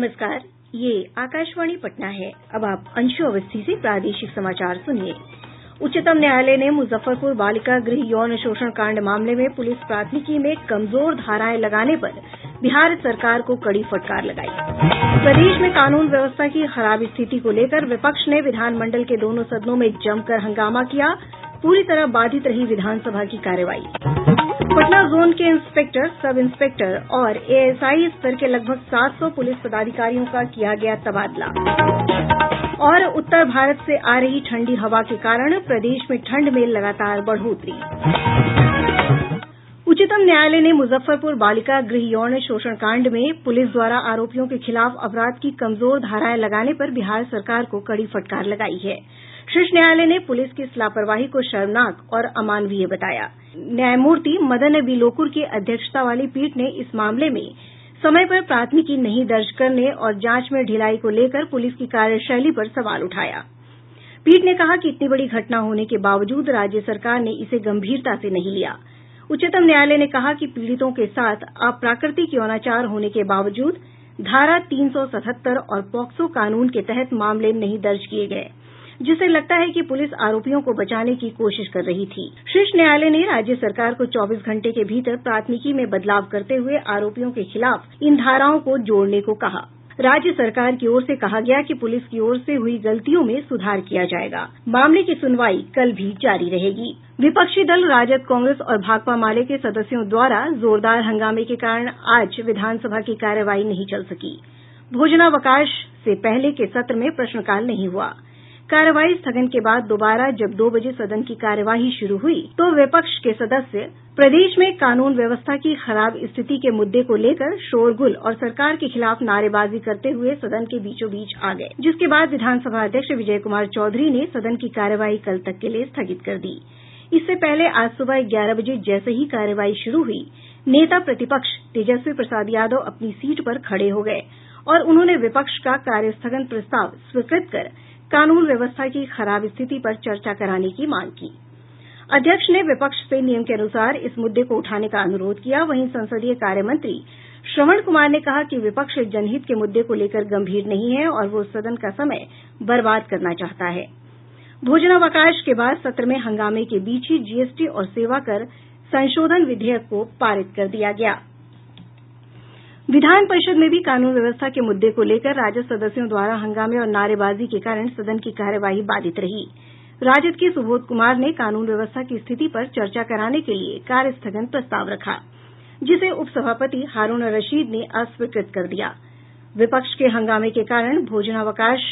नमस्कार, ये आकाशवाणी पटना है। अब आप अंशु अवस्थी से प्रादेशिक समाचार सुनिए। उच्चतम न्यायालय ने मुजफ्फरपुर बालिका गृह यौन शोषण कांड मामले में पुलिस प्राथमिकी में कमजोर धाराएं लगाने पर बिहार सरकार को कड़ी फटकार लगाई। प्रदेश में कानून व्यवस्था की खराब स्थिति को लेकर विपक्ष ने विधानमंडल के दोनों सदनों में जमकर हंगामा किया। पूरी तरह बाधित रही विधानसभा की कार्यवाही। पटना जोन के इंस्पेक्टर, सब इंस्पेक्टर और एएसआई स्तर के लगभग 700 पुलिस पदाधिकारियों का किया गया तबादला। और उत्तर भारत से आ रही ठंडी हवा के कारण प्रदेश में ठंड में लगातार बढ़ोतरी। उच्चतम न्यायालय ने मुजफ्फरपुर बालिका गृह यौन शोषण कांड में पुलिस द्वारा आरोपियों के खिलाफ अपराध की कमजोर धाराएं लगाने पर बिहार सरकार को कड़ी फटकार लगाई है। शीर्ष न्यायालय ने पुलिस की इस लापरवाही को शर्मनाक और अमानवीय बताया। न्यायमूर्ति मदन बी लोकुर की अध्यक्षता वाली पीठ ने इस मामले में समय पर प्राथमिकी नहीं दर्ज करने और जांच में ढिलाई को लेकर पुलिस की कार्यशैली पर सवाल उठाया। पीठ ने कहा कि इतनी बड़ी घटना होने के बावजूद राज्य सरकार ने इसे गंभीरता से नहीं लिया। उच्चतम न्यायालय ने कहा कि पीड़ितों के साथ अप्राकृतिक यौनाचार होने के बावजूद धारा 377 और पॉक्सो कानून के तहत मामले नहीं दर्ज किए गए, जिससे लगता है कि पुलिस आरोपियों को बचाने की कोशिश कर रही थी। शीर्ष न्यायालय ने राज्य सरकार को 24 घंटे के भीतर प्राथमिकी में बदलाव करते हुए आरोपियों के खिलाफ इन धाराओं को जोड़ने को कहा। राज्य सरकार की ओर से कहा गया कि पुलिस की ओर से हुई गलतियों में सुधार किया जाएगा। मामले की सुनवाई कल भी जारी रहेगी। विपक्षी दल राजद, कांग्रेस और भाकपा माले के सदस्यों द्वारा जोरदार हंगामे के कारण आज विधानसभा की कार्यवाही नहीं चल सकी। भोजनावकाश से पहले के सत्र में प्रश्नकाल नहीं हुआ। कार्यवाही स्थगन के बाद दोबारा जब 2 बजे सदन की कार्यवाही शुरू हुई तो विपक्ष के सदस्य प्रदेश में कानून व्यवस्था की खराब स्थिति के मुद्दे को लेकर शोरगुल और सरकार के खिलाफ नारेबाजी करते हुए सदन के बीचों बीच आ गए, जिसके बाद विधानसभा अध्यक्ष विजय कुमार चौधरी ने सदन की कार्यवाही कल तक के लिए स्थगित कर दी। इससे पहले आज सुबह 11 बजे जैसे ही कार्यवाही शुरू हुई, नेता प्रतिपक्ष तेजस्वी प्रसाद यादव अपनी सीट पर खड़े हो गए और उन्होंने विपक्ष का कार्यस्थगन प्रस्ताव स्वीकृत कर कानून व्यवस्था की खराब स्थिति पर चर्चा कराने की मांग की। अध्यक्ष ने विपक्ष से नियम के अनुसार इस मुद्दे को उठाने का अनुरोध किया। वहीं संसदीय कार्य मंत्री श्रवण कुमार ने कहा कि विपक्ष जनहित के मुद्दे को लेकर गंभीर नहीं है और वो सदन का समय बर्बाद करना चाहता है। भोजनावकाश के बाद सत्र में हंगामे के बीच ही जीएसटी और सेवा कर संशोधन विधेयक को पारित कर दिया गया। विधान परिषद में भी कानून व्यवस्था के मुद्दे को लेकर राजद सदस्यों द्वारा हंगामे और नारेबाजी के कारण सदन की कार्यवाही बाधित रही। राजद के सुबोध कुमार ने कानून व्यवस्था की स्थिति पर चर्चा कराने के लिए कार्यस्थगन प्रस्ताव रखा, जिसे उपसभापति हारूण रशीद ने अस्वीकृत कर दिया। विपक्ष के हंगामे के कारण भोजनावकाश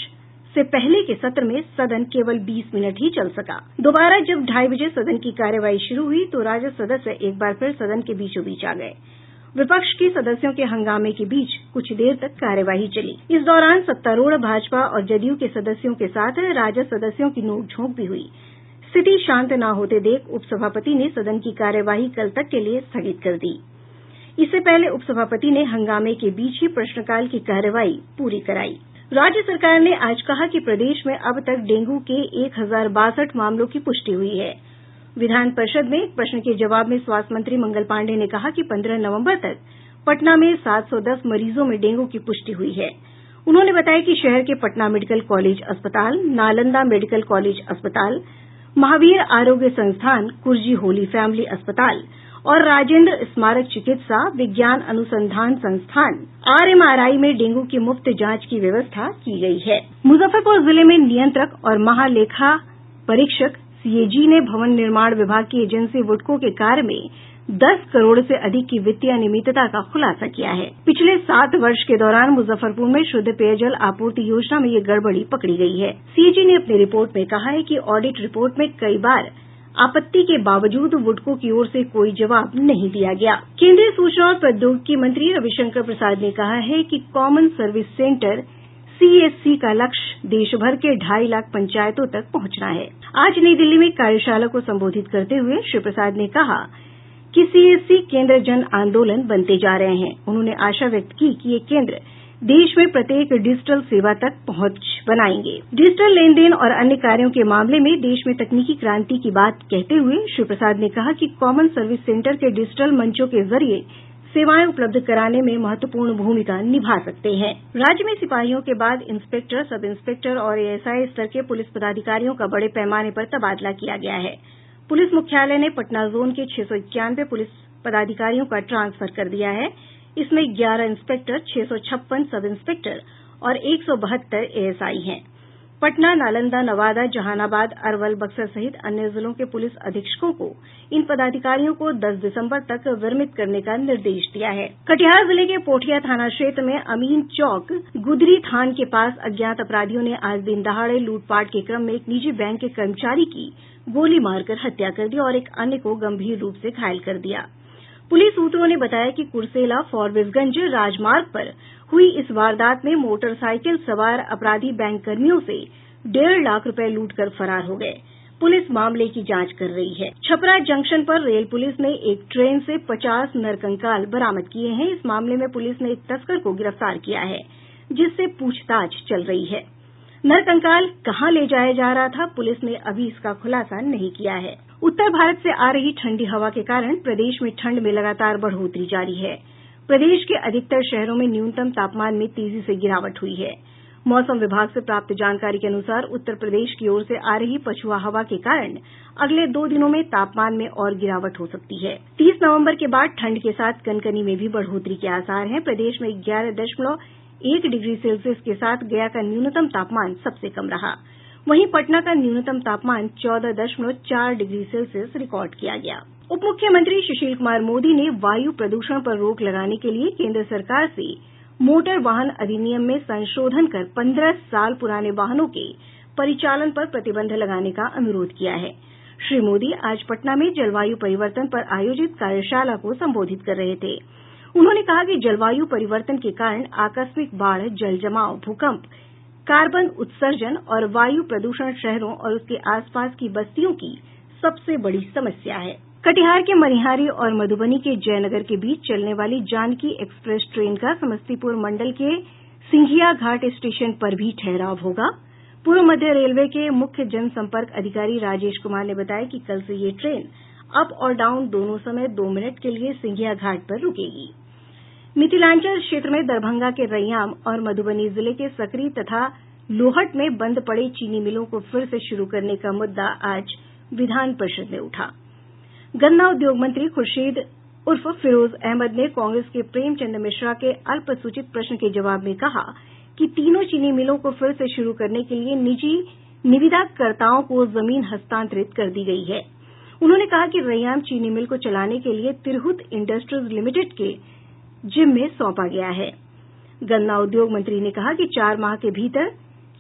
से पहले के सत्र में सदन केवल 20 मिनट ही चल सका। दोबारा जब 2:30 बजे सदन की कार्यवाही शुरू हुई तो राजद सदस्य एक बार फिर सदन के बीचों बीच आ गए। विपक्ष के सदस्यों के हंगामे के बीच कुछ देर तक कार्यवाही चली। इस दौरान सत्तारूढ़ भाजपा और जदयू के सदस्यों के साथ राजद सदस्यों की नोकझोंक भी हुई। स्थिति शांत न होते देख उपसभापति ने सदन की कार्यवाही कल तक के लिए स्थगित कर दी। इससे पहले उपसभापति ने हंगामे के बीच ही प्रश्नकाल की कार्यवाही पूरी कराई। राज्य सरकार ने आज कहा कि प्रदेश में अब तक डेंगू के 1062 मामलों की पुष्टि हुई है। विधान परिषद में एक प्रश्न के जवाब में स्वास्थ्य मंत्री मंगल पांडेय ने कहा कि 15 नवंबर तक पटना में 710 मरीजों में डेंगू की पुष्टि हुई है। उन्होंने बताया कि शहर के पटना मेडिकल कॉलेज अस्पताल, नालंदा मेडिकल कॉलेज अस्पताल, महावीर आरोग्य संस्थान, कुर्जी होली फैमिली अस्पताल और राजेंद्र स्मारक चिकित्सा विज्ञान अनुसंधान संस्थान RMRI में डेंगू की मुफ्त जांच की व्यवस्था की गई है। मुजफ्फरपुर जिले में नियंत्रक और महालेखा परीक्षक CAG ने भवन निर्माण विभाग की एजेंसी वुडको के कार्य में 10 करोड़ से अधिक की वित्तीय अनियमितता का खुलासा किया है। पिछले 7 वर्ष के दौरान मुजफ्फरपुर में शुद्ध पेयजल आपूर्ति योजना में ये गड़बड़ी पकड़ी गई है। CAG ने अपनी रिपोर्ट में कहा है कि ऑडिट रिपोर्ट में कई बार आपत्ति के बावजूद वुडको की ओर से कोई जवाब नहीं दिया गया। केंद्रीय सूचना और प्रौद्योगिकी मंत्री रविशंकर प्रसाद ने कहा है कि कॉमन सर्विस सेंटर CSC का लक्ष्य देश भर के 2.5 लाख पंचायतों तक पहुंचना है। आज नई दिल्ली में कार्यशाला को संबोधित करते हुए श्री प्रसाद ने कहा कि CSC केंद्र जन आंदोलन बनते जा रहे हैं। उन्होंने आशा व्यक्त की कि ये केंद्र देश में प्रत्येक डिजिटल सेवा तक पहुंच बनाएंगे। डिजिटल लेन देन और अन्य कार्यों के मामले में देश में तकनीकी क्रांति की बात कहते हुए श्री प्रसाद ने कहा कि कॉमन सर्विस सेंटर के डिजिटल मंचों के जरिए सेवाएं उपलब्ध कराने में महत्वपूर्ण भूमिका निभा सकते हैं। राज्य में सिपाहियों के बाद इंस्पेक्टर, सब इंस्पेक्टर और एएसआई स्तर के पुलिस पदाधिकारियों का बड़े पैमाने पर तबादला किया गया है। पुलिस मुख्यालय ने पटना जोन के 691 पुलिस पदाधिकारियों का ट्रांसफर कर दिया है। इसमें 11 इंस्पेक्टर, 656 सब इंस्पेक्टर और 172 एएसआई हैं। पटना, नालंदा, नवादा, जहानाबाद, अरवल, बक्सर सहित अन्य जिलों के पुलिस अधीक्षकों को इन पदाधिकारियों को 10 दिसंबर तक विरमित करने का निर्देश दिया है। कटिहार जिले के पोठिया थाना क्षेत्र में अमीन चौक गुदरी थान के पास अज्ञात अपराधियों ने आज दिन दहाड़े लूटपाट के क्रम में एक निजी बैंक के कर्मचारी की गोली मारकर हत्या कर दी और एक अन्य को गंभीर रूप से घायल कर दिया। पुलिस सूत्रों ने बताया कि कुर्सेला फॉरबिसगंज राजमार्ग पर हुई इस वारदात में मोटरसाइकिल सवार अपराधी बैंक कर्मियों से 1.5 लाख रुपए लूटकर फरार हो गए। पुलिस मामले की जांच कर रही है। छपरा जंक्शन पर रेल पुलिस ने एक ट्रेन से 50 नरकंकाल बरामद किए हैं। इस मामले में पुलिस ने एक तस्कर को गिरफ्तार किया है, जिससे पूछताछ चल रही है। नरकंकाल कहां ले जाया जा रहा था, पुलिस ने अभी इसका खुलासा नहीं किया है। उत्तर भारत से आ रही ठंडी हवा के कारण प्रदेश में ठंड में लगातार बढ़ोतरी जारी है। प्रदेश के अधिकतर शहरों में न्यूनतम तापमान में तेजी से गिरावट हुई है। मौसम विभाग से प्राप्त जानकारी के अनुसार उत्तर प्रदेश की ओर से आ रही पछुआ हवा के कारण अगले 2 दिनों में तापमान में और गिरावट हो सकती है। 30 नवंबर के बाद ठंड के साथ कनकनी में भी बढ़ोतरी के आसार हैं। प्रदेश में 11.1 डिग्री सेल्सियस के साथ गया का न्यूनतम तापमान सबसे कम रहा। वहीं पटना का न्यूनतम तापमान 14.4 डिग्री सेल्सियस रिकॉर्ड किया गया। उप मुख्यमंत्री सुशील कुमार मोदी ने वायु प्रदूषण पर रोक लगाने के लिए केंद्र सरकार से मोटर वाहन अधिनियम में संशोधन कर 15 साल पुराने वाहनों के परिचालन पर प्रतिबंध लगाने का अनुरोध किया है। श्री मोदी आज पटना में जलवायु परिवर्तन पर आयोजित कार्यशाला को संबोधित कर रहे थे। उन्होंने कहा कि जलवायु परिवर्तन के कारण आकस्मिक बाढ़, जल जमाव, भूकंप, कार्बन उत्सर्जन और वायु प्रदूषण शहरों और उसके आसपास की बस्तियों की सबसे बड़ी समस्या है। कटिहार के मनिहारी और मधुबनी के जयनगर के बीच चलने वाली जानकी एक्सप्रेस ट्रेन का समस्तीपुर मंडल के सिंघिया घाट स्टेशन पर भी ठहराव होगा। पूर्व मध्य रेलवे के मुख्य जनसंपर्क अधिकारी राजेश कुमार ने बताया कि कल से ये ट्रेन अप और डाउन दोनों समय 2 मिनट के लिए सिंघिया घाट पर रुकेगी। मिथिलांचल क्षेत्र में दरभंगा के रैयाम और मधुबनी जिले के सकरी तथा लोहट में बंद पड़े चीनी मिलों को फिर से शुरू करने का मुद्दा आज विधान परिषद में उठा। गन्ना उद्योग मंत्री खुर्शीद उर्फ फिरोज अहमद ने कांग्रेस के प्रेमचंद मिश्रा के अल्पसूचित प्रश्न के जवाब में कहा कि तीनों चीनी मिलों को फिर से शुरू करने के लिए निजी निविदाकर्ताओं को जमीन हस्तांतरित कर दी गई है। उन्होंने कहा कि रैयाम चीनी मिल को चलाने के लिए तिरहुत इंडस्ट्रीज लिमिटेड के जिम्मे सौंपा गया है। गन्ना उद्योग मंत्री ने कहा कि 4 माह के भीतर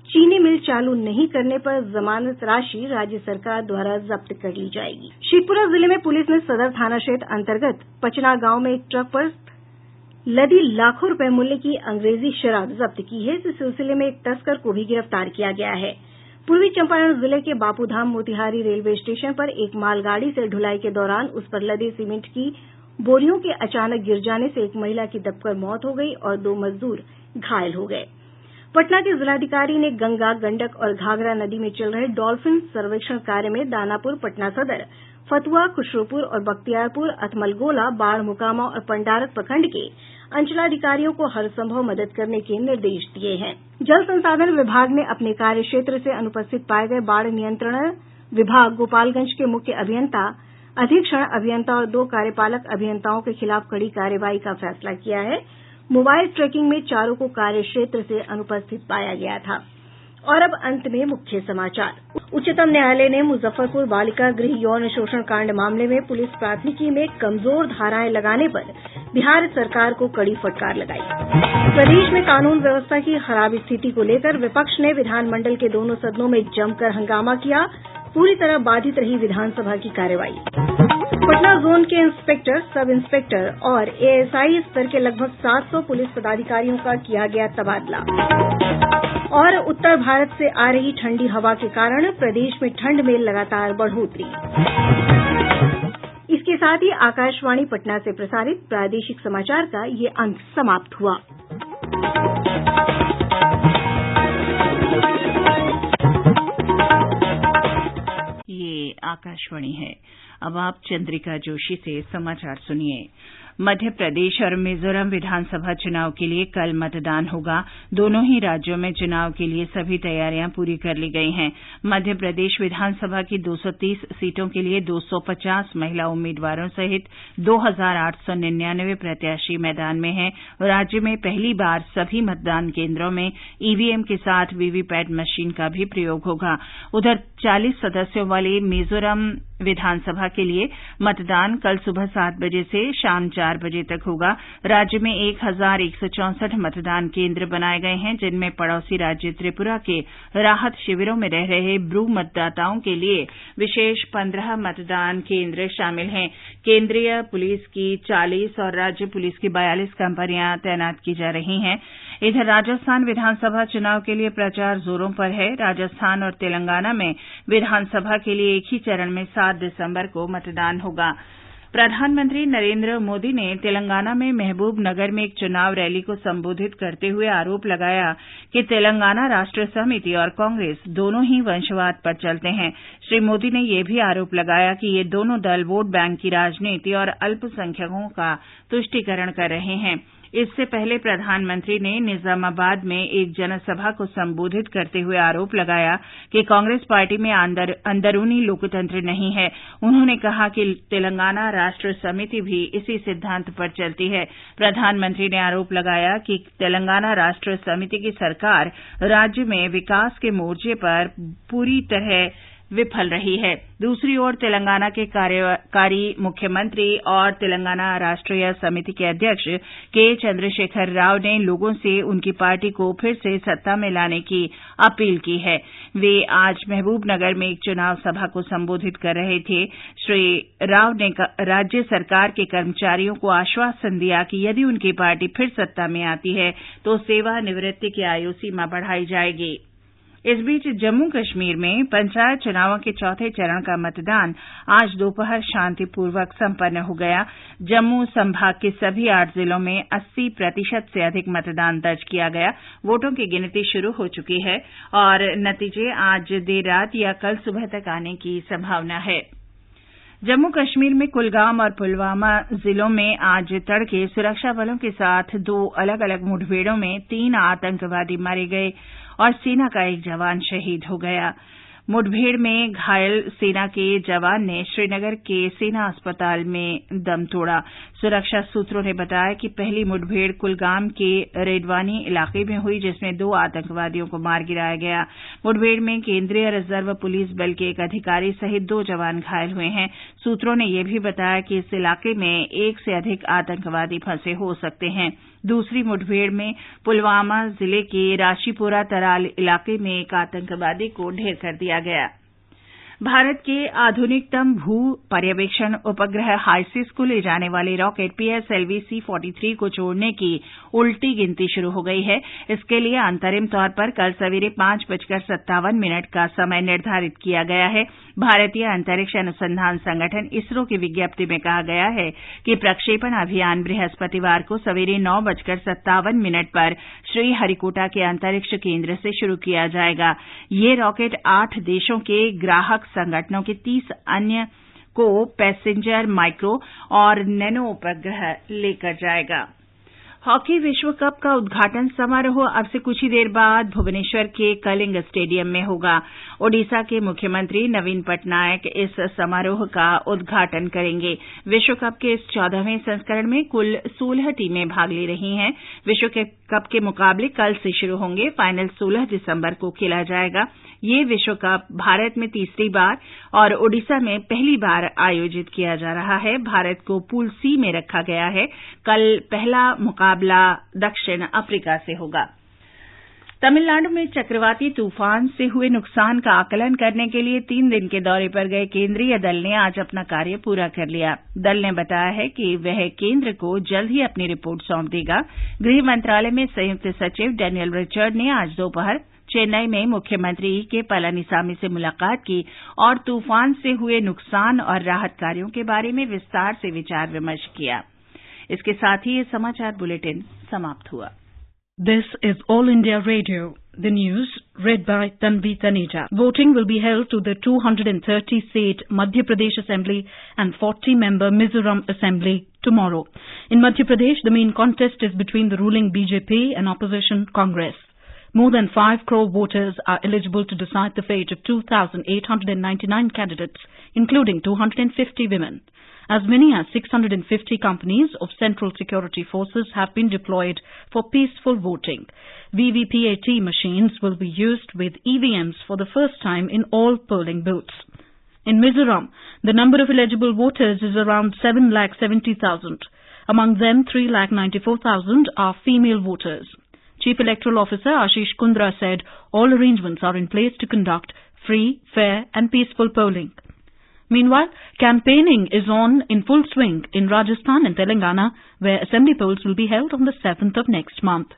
चीनी मिल चालू नहीं करने पर जमानत राशि राज्य सरकार द्वारा जब्त कर ली जाएगी। शेखपुरा जिले में पुलिस ने सदर थाना क्षेत्र अंतर्गत पचना गांव में एक ट्रक पर लदी लाखों रुपए मूल्य की अंग्रेजी शराब जब्त की है। इस सिलसिले में एक तस्कर को भी गिरफ्तार किया गया है। पूर्वी चंपारण जिले के बापूधाम मोतिहारी रेलवे स्टेशन पर एक मालगाड़ी से ढुलाई के दौरान उस पर लदे सीमेंट की बोरियों के अचानक गिर जाने से एक महिला की दबकर मौत हो गई और 2 मजदूर घायल हो गए। पटना के जिलाधिकारी ने गंगा, गंडक और घाघरा नदी में चल रहे डॉल्फिन सर्वेक्षण कार्य में दानापुर, पटना सदर, फतुहा, खुसरोपुर और बख्तियारपुर, अथमलगोला, बाढ़, मोकामा और पंडारक प्रखंड के अंचलाधिकारियों को हर संभव मदद करने के निर्देश दिये हैं। जल संसाधन विभाग ने अपने कार्य क्षेत्र से अनुपस्थित पाये गये बाढ़ नियंत्रण विभाग गोपालगंज के मुख्य अभियंता, अधीक्षण अभियंता और 2 कार्यपालक अभियंताओं के खिलाफ कड़ी कार्रवाई का फैसला किया है। मोबाइल ट्रैकिंग में 4 को कार्य क्षेत्र से अनुपस्थित पाया गया था। और अब अंत में मुख्य समाचार। उच्चतम न्यायालय ने मुजफ्फरपुर बालिका गृह यौन शोषण कांड मामले में पुलिस प्राथमिकी में कमजोर धाराएं लगाने पर बिहार सरकार को कड़ी फटकार लगाई। प्रदेश में कानून व्यवस्था की खराब स्थिति को लेकर विपक्ष ने विधानमंडल के दोनों सदनों में जमकर हंगामा किया। पूरी तरह बाधित रही विधानसभा की कार्यवाही। पटना जोन के इंस्पेक्टर, सब इंस्पेक्टर और एएसआई स्तर के लगभग 700 पुलिस पदाधिकारियों का किया गया तबादला। और उत्तर भारत से आ रही ठंडी हवा के कारण प्रदेश में ठंड में लगातार बढ़ोतरी। इसके साथ ही आकाशवाणी पटना से प्रसारित प्रादेशिक समाचार का ये अंक समाप्त हुआ। ये आकाशवाणी है। अब आप चंद्रिका जोशी से समाचार सुनिए। मध्य प्रदेश और मिजोरम विधानसभा चुनाव के लिए कल मतदान होगा। दोनों ही राज्यों में चुनाव के लिए सभी तैयारियां पूरी कर ली गई हैं। मध्य प्रदेश विधानसभा की 230 सीटों के लिए 250 महिला उम्मीदवारों सहित 2,899 प्रत्याशी मैदान में हैं। राज्य में पहली बार सभी मतदान केंद्रों में ईवीएम के साथ वीवीपैट मशीन का भी प्रयोग होगा। उधर 40 सदस्यों वाली मिजोरम विधानसभा के लिए मतदान कल सुबह 7 बजे से शाम 4 बजे तक होगा। राज्य में 1,164 मतदान केंद्र बनाए गए हैं, जिनमें पड़ोसी राज्य त्रिपुरा के राहत शिविरों में रह रहे ब्रू मतदाताओं के लिए विशेष 15 मतदान केंद्र शामिल हैं। केंद्रीय पुलिस की 40 और राज्य पुलिस की 42 कंपनियां तैनात की जा रही हैं। इधर राजस्थान विधानसभा चुनाव के लिए प्रचार जोरों पर है। राजस्थान और तेलंगाना में विधानसभा के लिए एक ही चरण में 7 दिसंबर को मतदान होगा। प्रधानमंत्री नरेंद्र मोदी ने तेलंगाना में महबूब नगर में एक चुनाव रैली को संबोधित करते हुए आरोप लगाया कि तेलंगाना राष्ट्र समिति और कांग्रेस दोनों ही वंशवाद पर चलते हैं। श्री मोदी ने यह भी आरोप लगाया कि ये दोनों दल वोट बैंक की राजनीति और अल्पसंख्यकों का तुष्टीकरण कर रहे हैं। इससे पहले प्रधानमंत्री ने निजामाबाद में एक जनसभा को संबोधित करते हुए आरोप लगाया कि कांग्रेस पार्टी में अंदरूनी लोकतंत्र नहीं है। उन्होंने कहा कि तेलंगाना राष्ट्र समिति भी इसी सिद्धांत पर चलती है। प्रधानमंत्री ने आरोप लगाया कि तेलंगाना राष्ट्र समिति की सरकार राज्य में विकास के मोर्चे पर पूरी तरह विफल रही है। दूसरी ओर तेलंगाना के कार्यकारी मुख्यमंत्री और तेलंगाना राष्ट्रीय समिति के अध्यक्ष के चंद्रशेखर राव ने लोगों से उनकी पार्टी को फिर से सत्ता में लाने की अपील की है। वे आज महबूबनगर में एक चुनाव सभा को संबोधित कर रहे थे। श्री राव ने राज्य सरकार के कर्मचारियों को आश्वासन दिया कि यदि उनकी पार्टी फिर सत्ता में आती है तो सेवानिवृत्ति की आयु सीमा बढ़ाई जाएगी। इस बीच जम्मू कश्मीर में पंचायत चुनावों के चौथे चरण का मतदान आज दोपहर शांतिपूर्वक संपन्न हो गया। जम्मू संभाग के सभी 8 जिलों में 80% से अधिक मतदान दर्ज किया गया। वोटों की गिनती शुरू हो चुकी है और नतीजे आज देर रात या कल सुबह तक आने की संभावना है। जम्मू कश्मीर में कुलगाम और पुलवामा जिलों में आज तड़के सुरक्षा बलों के साथ 2 अलग-अलग मुठभेड़ों में 3 आतंकवादी मारे गए और सेना का एक जवान शहीद हो गया। मुठभेड़ में घायल सेना के जवान ने श्रीनगर के सेना अस्पताल में दम तोड़ा। सुरक्षा सूत्रों ने बताया कि पहली मुठभेड़ कुलगाम के रेडवानी इलाके में हुई, जिसमें 2 आतंकवादियों को मार गिराया गया। मुठभेड़ में केंद्रीय रिजर्व पुलिस बल के एक अधिकारी सहित 2 जवान घायल हुए हैं। सूत्रों ने यह भी बताया कि इस इलाके में 1 से अधिक आतंकवादी फंसे हो सकते हैं। दूसरी मुठभेड़ में पुलवामा जिले के राशीपुरा तराल इलाके में एक आतंकवादी को ढेर कर दिया गया। भारत के आधुनिकतम भू पर्यवेक्षण उपग्रह हाईसिस को ले जाने वाले रॉकेट PSLV C-43 को छोड़ने की उल्टी गिनती शुरू हो गई है। इसके लिए अंतरिम तौर पर कल सवेरे 5:57 का समय निर्धारित किया गया है। भारतीय अंतरिक्ष अनुसंधान संगठन इसरो की विज्ञप्ति में कहा गया है कि प्रक्षेपण अभियान बृहस्पतिवार को सवेरे 9:57 पर श्रीहरिकोटा के अंतरिक्ष केंद्र से शुरू किया जाएगा। ये रॉकेट 8 देशों के ग्राहक संगठनों के 30 अन्य को पैसेंजर, माइक्रो और नैनो उपग्रह लेकर जाएगा। हॉकी विश्व कप का उद्घाटन समारोह अब से कुछ ही देर बाद भुवनेश्वर के कलिंग स्टेडियम में होगा। ओडिशा के मुख्यमंत्री नवीन पटनायक इस समारोह का उद्घाटन करेंगे। विश्व कप के इस 14वें संस्करण में कुल 16 टीमें भाग ले रही हैं। विश्व कप के मुकाबले कल से शुरू होंगे। फाइनल 16 दिसंबर को खेला जाएगा। ये विश्व कप भारत में तीसरी बार और ओडिशा में पहली बार आयोजित किया जा रहा है। भारत को पूल C में रखा गया है। कल पहला मुकाबला दक्षिण अफ्रीका से होगा। तमिलनाडु में चक्रवाती तूफान से हुए नुकसान का आकलन करने के लिए 3 दिन के दौरे पर गए केंद्रीय दल ने आज अपना कार्य पूरा कर लिया। दल ने बताया है कि वह केंद्र को जल्द ही अपनी रिपोर्ट सौंप देगा। गृह मंत्रालय में संयुक्त सचिव डेनियल रिचर्ड ने आज दोपहर चेन्नई में मुख्यमंत्री के पलानीसामी से मुलाकात की और तूफान से हुए नुकसान और राहत कार्यों के बारे में विस्तार से विचार विमर्श किया। इसके साथ ही ये समाचार बुलेटिन समाप्त हुआ। This is All India Radio. The news read by Tanvi Taneja. Voting will be held to the 230-seat Madhya Pradesh Assembly and 40-member Mizoram Assembly tomorrow. In Madhya Pradesh, the main contest is between the ruling BJP and opposition Congress. More than 5 crore voters are eligible to decide the fate of 2,899 candidates, including 250 women. As many as 650 companies of Central Security Forces have been deployed for peaceful voting. VVPAT machines will be used with EVMs for the first time in all polling booths. In Mizoram, the number of eligible voters is around 7,70,000. Among them, 3,94,000 are female voters. Chief Electoral Officer Ashish Kundra said all arrangements are in place to conduct free, fair and peaceful polling. Meanwhile, campaigning is on in full swing in Rajasthan and Telangana, where assembly polls will be held on the 7th of next month.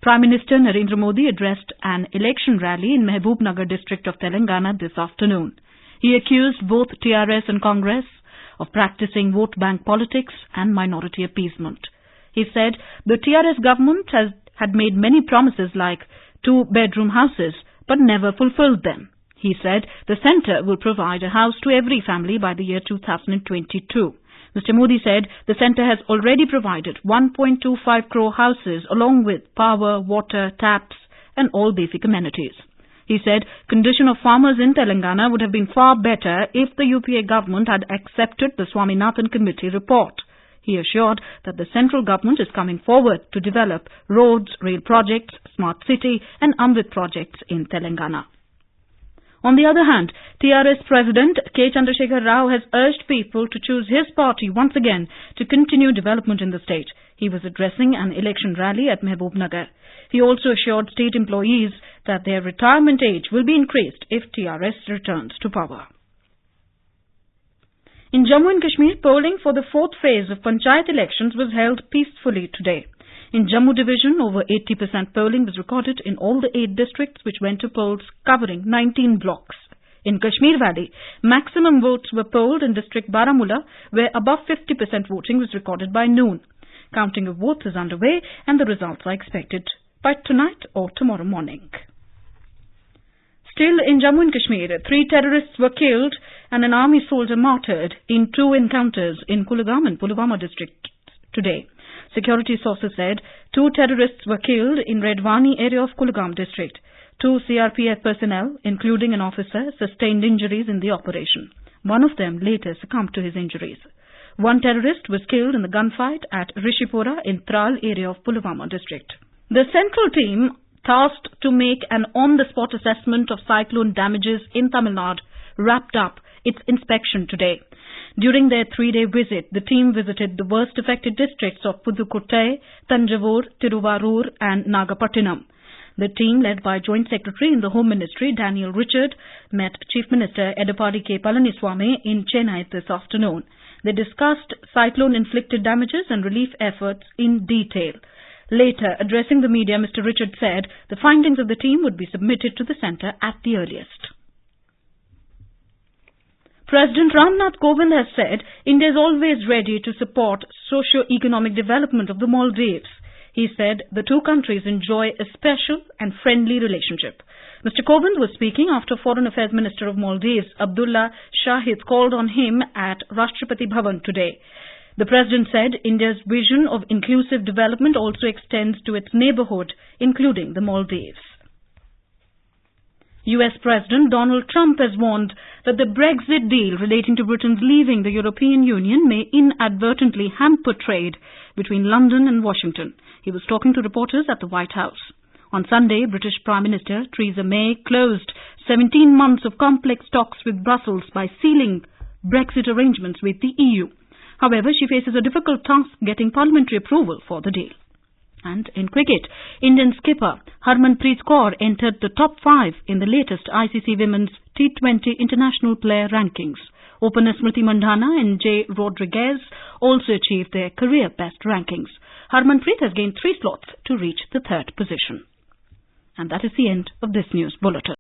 Prime Minister Narendra Modi addressed an election rally in Mehbubnagar district of Telangana this afternoon. He accused both TRS and Congress of practicing vote bank politics and minority appeasement. He said the TRS government had made many promises like 2-bedroom houses but never fulfilled them. He said the centre will provide a house to every family by the year 2022. Mr. Modi said the centre has already provided 1.25 crore houses along with power, water, taps and all basic amenities. He said condition of farmers in Telangana would have been far better if the UPA government had accepted the Swaminathan Committee report. He assured that the central government is coming forward to develop roads, rail projects, smart city and Amrit projects in Telangana. On the other hand, TRS President K. Chandrasekhar Rao has urged people to choose his party once again to continue development in the state. He was addressing an election rally at Mehbubnagar. He also assured state employees that their retirement age will be increased if TRS returns to power. In Jammu and Kashmir, polling for the 4th phase of Panchayat elections was held peacefully today. In Jammu division, over 80% polling was recorded in all the 8 districts which went to polls covering 19 blocks. In Kashmir Valley, maximum votes were polled in district Baramulla, where above 50% voting was recorded by noon. Counting of votes is underway and the results are expected by tonight or tomorrow morning. Still in Jammu and Kashmir, 3 terrorists were killed and an army soldier martyred in 2 encounters in Kulgam and Pulwama districts today. Security sources said 2 terrorists were killed in Redwani area of Kulgam district. 2 CRPF personnel, including an officer, sustained injuries in the operation. One of them later succumbed to his injuries. 1 terrorist was killed in the gunfight at Rishipura in Tral area of Pulwama district. The central team tasked to make an on-the-spot assessment of cyclone damages in Tamil Nadu wrapped up its inspection today. During their 3-day visit, the team visited the worst affected districts of Pudukkottai, Tanjavur, Tiruvarur and Nagapattinam. The team, led by Joint Secretary in the Home Ministry, Daniel Richard, met Chief Minister Edappadi K. Palaniswamy in Chennai this afternoon. They discussed cyclone-inflicted damages and relief efforts in detail. Later, addressing the media, Mr. Richard said the findings of the team would be submitted to the centre at the earliest. President Ramnath Kovind has said India is always ready to support socio-economic development of the Maldives. He said the 2 countries enjoy a special and friendly relationship. Mr. Kovind was speaking after Foreign Affairs Minister of Maldives, Abdullah Shahid, called on him at Rashtrapati Bhavan today. The President said India's vision of inclusive development also extends to its neighbourhood, including the Maldives. US President Donald Trump has warned that the Brexit deal relating to Britain's leaving the European Union may inadvertently hamper trade between London and Washington. He was talking to reporters at the White House. On Sunday, British Prime Minister Theresa May closed 17 months of complex talks with Brussels by sealing Brexit arrangements with the EU. However, she faces a difficult task getting parliamentary approval for the deal. And in cricket, Indian skipper Harmanpreet Kaur entered the top 5 in the latest ICC Women's T20 International Player Rankings. Opener Smriti Mandhana and Jay Rodriguez also achieved their career best rankings. Harmanpreet has gained 3 slots to reach the 3rd position. And that is the end of this news bulletin.